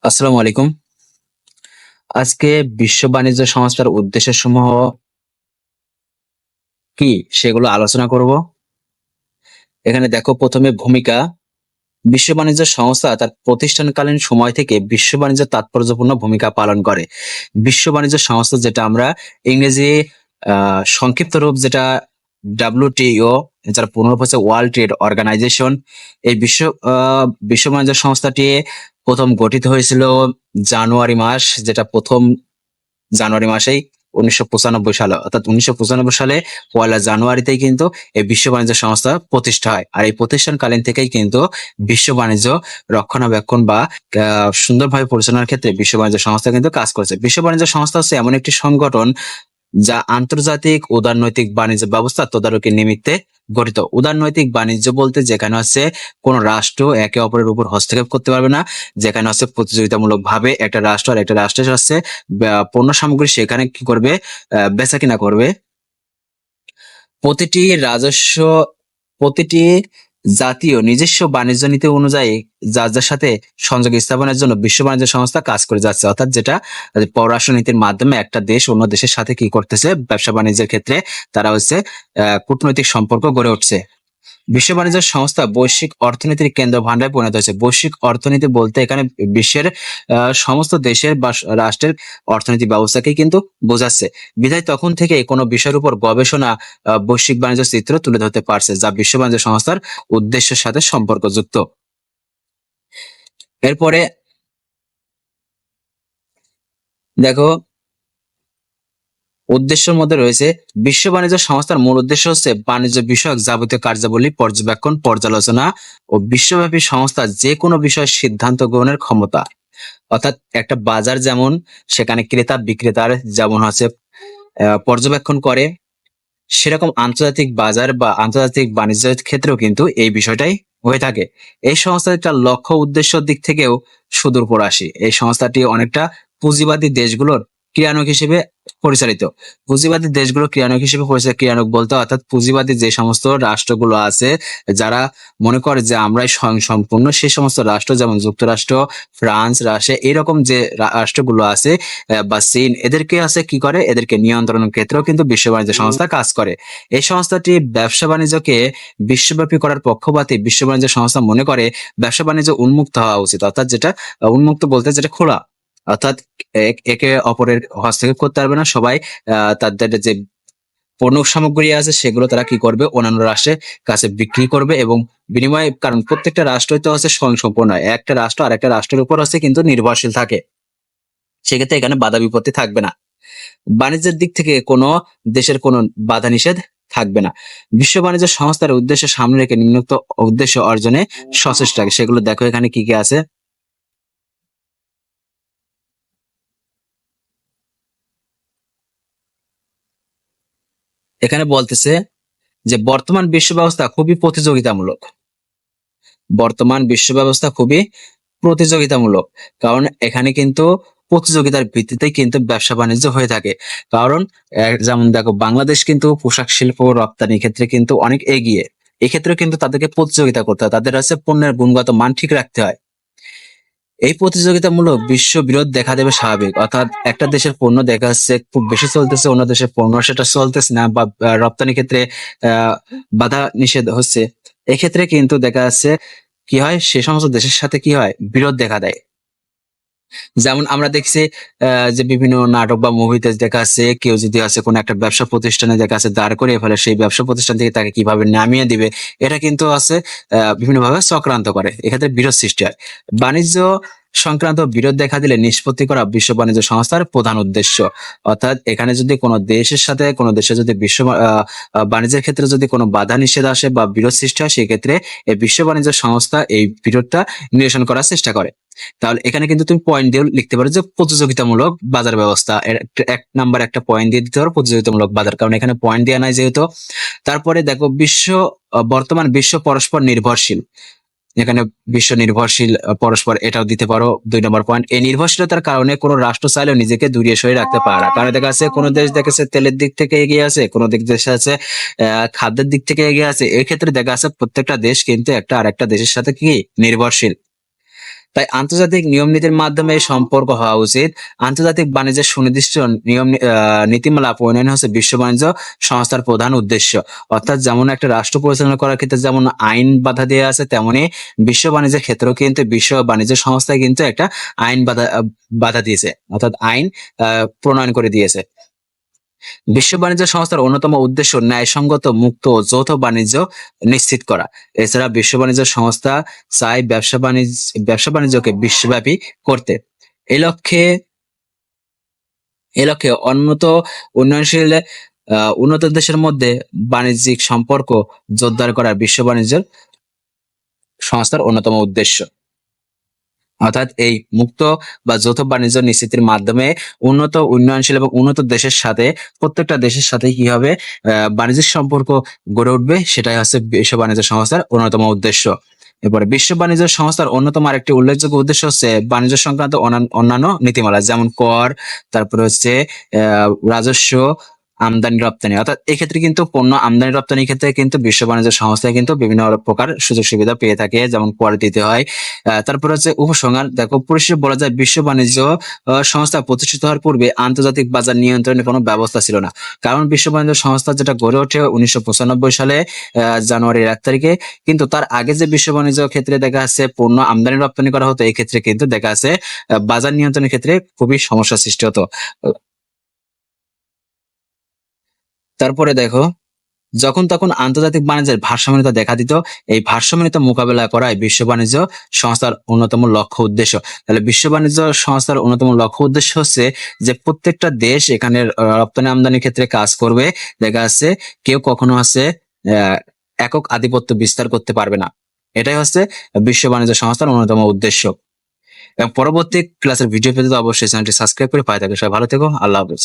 আসসালামু আলাইকুম। আজকে বিশ্ব বাণিজ্য সংস্থার উদ্দেশ্যসমূহ কি সেগুলো আলোচনা করব। এখানে দেখো, প্রথমে ভূমিকা। বিশ্ব বাণিজ্য সংস্থা তার প্রতিষ্ঠানকালীন সময় থেকে বিশ্ব বাণিজ্যের তাৎপর্যপূর্ণ ভূমিকা পালন করে। বিশ্ব বাণিজ্য সংস্থা, যেটা আমরা ইংরেজি সংক্ষিপ্ত রূপ যেটা WTO, যার পুনরূপ হচ্ছে ওয়ার্ল্ড ট্রেড অর্গানাইজেশন। এই বিশ্ব বাণিজ্য সংস্থাটি প্রথম গঠিত হয়েছিল জানুয়ারি মাস, যেটা প্রথম জানুয়ারি মাসেই 1995 সালে, অর্থাৎ 1995 সালে 1 জানুয়ারিতেই কিন্তু এই বিশ্ব বাণিজ্য সংস্থা প্রতিষ্ঠা হয়। আর এই প্রতিষ্ঠানকালীন থেকেই কিন্তু বিশ্ব বাণিজ্য রক্ষণাবেক্ষণ বা সুন্দরভাবে পরিচালনার ক্ষেত্রে বিশ্ব বাণিজ্য সংস্থা কিন্তু কাজ করেছে। বিশ্ব বাণিজ্য সংস্থা হচ্ছে এমন একটি সংগঠন যা আন্তর্জাতিক উদারনৈতিক বাণিজ্য ব্যবস্থা তদারকির নিমিত্তে গঠিত। উদারনৈতিক বাণিজ্য বলতে যেখানে হচ্ছে কোন রাষ্ট্র একে অপরের উপর হস্তক্ষেপ করতে পারবে না, যেখানে হচ্ছে প্রতিযোগিতামূলক ভাবে একটা রাষ্ট্র আর একটা রাষ্ট্রের হচ্ছে পণ্য সামগ্রী সেখানে কি করবে, বেচা কিনা করবে। প্রতিটি রাজস্ব প্রতিটি জাতীয় নিজস্ব বাণিজ্য নীতি অনুযায়ী যার যার সাথে সংযোগ স্থাপনের জন্য বিশ্ব বাণিজ্য সংস্থা কাজ করে যাচ্ছে। অর্থাৎ যেটা পররাষ্ট্র নীতির মাধ্যমে একটা দেশ অন্য দেশের সাথে কি করতেছে, ব্যবসা বাণিজ্যের ক্ষেত্রে তারা হচ্ছে কূটনৈতিক সম্পর্ক গড়ে উঠছে। বিশ্ব বাণিজ্য সংস্থা বৈশ্বিক অর্থনীতির কেন্দ্র ভান্ডারে পরিণত হয়েছে। বৈশ্বিক অর্থনীতি বলতে এখানে বিশ্বের সমস্ত দেশের বা রাষ্ট্রের অর্থনীতি ব্যবস্থাকে কিন্তু বোঝাচ্ছে। বিধায় তখন থেকে কোনো বিষয়ের উপর গবেষণা বৈশ্বিক বাণিজ্য চিত্র তুলে ধরতে পারছে, যা বিশ্ব বাণিজ্য সংস্থার উদ্দেশ্যের সাথে সম্পর্কযুক্ত। এরপরে দেখো, উদ্দেশ্যের মধ্যে রয়েছে বিশ্ব বাণিজ্য সংস্থার মূল উদ্দেশ্য হচ্ছে বাণিজ্য বিষয়ক যাবতীয় কার্যাবলী পর্যবেক্ষণ, পর্যালোচনা ও বিশ্বব্যাপী সংস্থা যে কোনো বিষয়ে সিদ্ধান্ত গ্রহণের ক্ষমতা। অর্থাৎ একটা বাজার যেমন সেখানে ক্রেতা বিক্রেতার যেমন হচ্ছে পর্যবেক্ষণ করে, সেরকম আন্তর্জাতিক বাজার বা আন্তর্জাতিক বাণিজ্যের ক্ষেত্রেও কিন্তু এই বিষয়টাই হয়ে থাকে। এই সংস্থাটার লক্ষ্য উদ্দেশ্যের দিক থেকেও সুদূরপ্রসারী। এই সংস্থাটি অনেকটা পুঁজিবাদী দেশগুলোর ক্রিয়ানক হিসেবে পরিচালিত। পুঁজিবাদী দেশগুলোর ক্রিয়ানক হিসেবে পরিচালিত, ক্রিয়ানক বলতে অর্থাৎ পুঁজিবাদী যে সমস্ত রাষ্ট্রগুলো আছে যারা মনে করে যে আমরাই স্বয়ংসম্পূর্ণ, সেই সমস্ত রাষ্ট্র যেমন যুক্তরাষ্ট্র, ফ্রান্স, রাশিয়া, এইরকম যে রাষ্ট্রগুলো আছে বা চীন, এদেরকে আছে কি করে, এদেরকে নিয়ন্ত্রণের ক্ষেত্রেও কিন্তু বিশ্ব বাণিজ্য সংস্থা কাজ করে। এই সংস্থাটি ব্যবসা বাণিজ্যকে বিশ্বব্যাপী করার পক্ষপাতী। বিশ্ব বাণিজ্য সংস্থা মনে করে ব্যবসা বাণিজ্য উন্মুক্ত হওয়া উচিত, অর্থাৎ যেটা উন্মুক্ত বলতে যেটা খোলা, অর্থাৎ একে অপরের হস্তক্ষেপ করতে পারবে না। সবাই তাদের যে পণ্য সামগ্রী আছে সেগুলো তারা কি করবে, অন্যান্য রাষ্ট্রের কাছে বিক্রি করবে এবং বিনিময়ে, কারণ প্রত্যেকটা রাষ্ট্রই তো হচ্ছে স্বয়ংসম্পূর্ণ, একটা রাষ্ট্র আর একটা রাষ্ট্রের উপর হচ্ছে কিন্তু নির্ভরশীল থাকে। সেক্ষেত্রে এখানে বাধা বিপত্তি থাকবে না। বাণিজ্যের দিক থেকে কোনো দেশের কোনো বাধা নিষেধ থাকবে না। বিশ্ব বাণিজ্য সংস্থার উদ্দেশ্য সামনে রেখে নিম্নোক্ত উদ্দেশ্য অর্জনে সচেষ্ট থাকে। সেগুলো দেখো এখানে কি কি আছে। এখানে বলতেছে যে বর্তমান বিশ্ব ব্যবস্থা খুবই প্রতিযোগিতামূলক। বর্তমান বিশ্ব ব্যবস্থা খুবই প্রতিযোগিতামূলক, কারণ এখানে কিন্তু প্রতিযোগিতার ভিত্তিতেই কিন্তু ব্যবসা বাণিজ্য হয়ে থাকে। কারণ যেমন দেখো, বাংলাদেশ কিন্তু পোশাক শিল্প রপ্তানির ক্ষেত্রে কিন্তু অনেক এগিয়ে। এক্ষেত্রে কিন্তু তাদেরকে প্রতিযোগিতা করতে হয়, তাদের হচ্ছে পণ্যের গুণগত মান ঠিক রাখতে হয়। এই প্রতিযোগিতামূলক বিশ্ব বিরোধ দেখা দেবে স্বাভাবিক, অর্থাৎ একটা দেশের পণ্য দেখা যাচ্ছে খুব বেশি চলতেছে, অন্য দেশের পণ্য সেটা চলতেছে না, বা রপ্তানি ক্ষেত্রে আহ বাধা নিষেধ হচ্ছে। এক্ষেত্রে কিন্তু দেখা যাচ্ছে কি হয়, সে সমস্ত দেশের সাথে কি হয়, বিরোধ দেখা দেয়। যেমন আমরা দেখছি যে বিভিন্ন নাটক বা মুভিতে দেখা যাচ্ছে কেউ যদি আছে কোনো একটা ব্যবসা প্রতিষ্ঠানে দেখা যাচ্ছে দাঁড় করিয়ে ফেলে, সেই ব্যবসা প্রতিষ্ঠান থেকে তাকে কিভাবে নামিয়ে দিবে, এটা কিন্তু আছে বিভিন্ন ভাবে চক্রান্ত করে। এক্ষেত্রে বিরোধ সৃষ্টি হয়। বাণিজ্য সংক্রান্ত বিরোধ দেখা দিলে নিষ্পত্তি করা বিশ্ব বাণিজ্য সংস্থার প্রধান উদ্দেশ্য। অর্থাৎ এখানে যদি কোনো দেশের সাথে কোনো দেশে যদি বিশ্ব বাণিজ্যের ক্ষেত্রে যদি কোনো বাধা নিষেধ আসে বা বিরোধ সৃষ্টি হয়, সেক্ষেত্রে এই বিশ্ব বাণিজ্য সংস্থা এই বিরোধটা নিরসন করার চেষ্টা করে। তাহলে এখানে কিন্তু তুমি পয়েন্ট দিয়ে লিখতে পারো যে প্রতিযোগিতামূলক বাজার ব্যবস্থা, এক নাম্বার একটা পয়েন্ট দিয়ে দিতে পারো প্রতিযোগিতামূলক বাজার, কারণ এখানে পয়েন্ট দেওয়া নাই যেহেতু। তারপরে দেখো বর্তমান বিশ্ব পরস্পর নির্ভরশীল। এখানে বিশ্ব নির্ভরশীল পরস্পর, এটাও দিতে পারো 2 নম্বর পয়েন্ট। এই নির্ভরশীলতার কারণে কোনো রাষ্ট্র চাইলেও নিজেকে দূরিয়ে সরিয়ে রাখতে পারে না। কারণ দেখা যাচ্ছে কোনো দেশ দেখেছে তেলের দিক থেকে এগিয়ে আছে, কোনো দেশ আছে খাদ্যের দিক থেকে এগিয়ে আছে। এই ক্ষেত্রে দেখা যাচ্ছে প্রত্যেকটা দেশ কিন্তু একটা আরেকটা দেশের সাথে কি নির্ভরশীল। তাই আন্তর্জাতিক নিয়ম নীতির মাধ্যমে এই সম্পর্ক হওয়া উচিত। আন্তর্জাতিক বাণিজ্যের সুনির্দিষ্ট নীতিমালা প্রণয়ন হচ্ছে বিশ্ব বাণিজ্য সংস্থার প্রধান উদ্দেশ্য। অর্থাৎ যেমন একটা রাষ্ট্র পরিচালনা করার ক্ষেত্রে যেমন আইন বাধা দেওয়া আছে, তেমনি বিশ্ব বাণিজ্যের ক্ষেত্রেও কিন্তু বিশ্ব বাণিজ্য সংস্থায় কিন্তু একটা আইন বাধা দিয়েছে, অর্থাৎ আইন প্রণয়ন করে দিয়েছে। বিশ্ব বাণিজ্য সংস্থার অন্যতম উদ্দেশ্য ন্যায়সঙ্গত, মুক্ত ও যৌথ বাণিজ্য নিশ্চিত করা। এছাড়া বিশ্ব বাণিজ্য সংস্থা চায় ব্যবসা বাণিজ্যকে বিশ্বব্যাপী করতে। এই লক্ষ্যে উন্নয়নশীল উন্নত দেশের মধ্যে বাণিজ্যিক সম্পর্ক জোরদার করা বিশ্ব বাণিজ্য সংস্থার অন্যতম উদ্দেশ্য। অর্থাৎ এই মুক্ত বা যৌথ বাণিজ্য নিশ্চিতির মাধ্যমে উন্নয়নশীল এবং উন্নত দেশের সাথে, প্রত্যেকটা দেশের সাথে কি হবে, বাণিজ্যিক সম্পর্ক গড়ে উঠবে, সেটাই হচ্ছে বিশ্ব বাণিজ্য সংস্থার অন্যতম উদ্দেশ্য। এরপরে বিশ্ব বাণিজ্য সংস্থার অন্যতম আরেকটি উল্লেখযোগ্য উদ্দেশ্য হচ্ছে বাণিজ্য সংক্রান্ত অন্যান্য নীতিমালা, যেমন কর, তারপরে হচ্ছে রাজস্ব, আমদানি রপ্তানি। অর্থাৎ এক্ষেত্রে কিন্তু পণ্য আমদানি রপ্তানির ক্ষেত্রে কিন্তু বিশ্ব বাণিজ্য সংস্থায় কিন্তু বিভিন্ন প্রকার সুযোগ সুবিধা পেয়ে থাকে, যেমন কর দিতে হয়। তারপর হচ্ছে উপসংহার। দেখো, পরিশেষে বলা যায় বিশ্ব বাণিজ্য সংস্থা প্রতিষ্ঠিত হওয়ার পূর্বে আন্তর্জাতিক বাজার নিয়ন্ত্রণের কোনো ব্যবস্থা ছিল না। কারণ বিশ্ব বাণিজ্য সংস্থা যেটা গড়ে ওঠে 1995 সালে জানুয়ারির 1 তারিখে, কিন্তু তার আগে যে বিশ্ব বাণিজ্য ক্ষেত্রে দেখা যাচ্ছে পণ্য আমদানি রপ্তানি করা হতো, এই ক্ষেত্রে কিন্তু দেখা যাচ্ছে বাজার নিয়ন্ত্রণের ক্ষেত্রে খুবই সমস্যা সৃষ্টি হতো। তারপরে দেখো, যখন তখন আন্তর্জাতিক বাণিজ্যের ভারসাম্যহীনতা দেখা দিত। এই ভারসাম্যহীনতা মোকাবেলা করাই বিশ্ব বাণিজ্য সংস্থার অন্যতম লক্ষ্য উদ্দেশ্য। তাহলে বিশ্ব বাণিজ্য সংস্থার অন্যতম লক্ষ্য উদ্দেশ্য হচ্ছে যে প্রত্যেকটা দেশ এখানে রপ্তানি আমদানির ক্ষেত্রে কাজ করবে। দেখা যাচ্ছে কেউ কখনো হচ্ছে একক আধিপত্য বিস্তার করতে পারবে না। এটাই হচ্ছে বিশ্ব বাণিজ্য সংস্থার অন্যতম উদ্দেশ্য। এবং পরবর্তী ক্লাসের ভিডিও পেতে তো অবশ্যই চ্যানেলটি সাবস্ক্রাইব করে পাশে থাকবে। সবাই ভালো থেকো, আল্লাহ হাফেজ।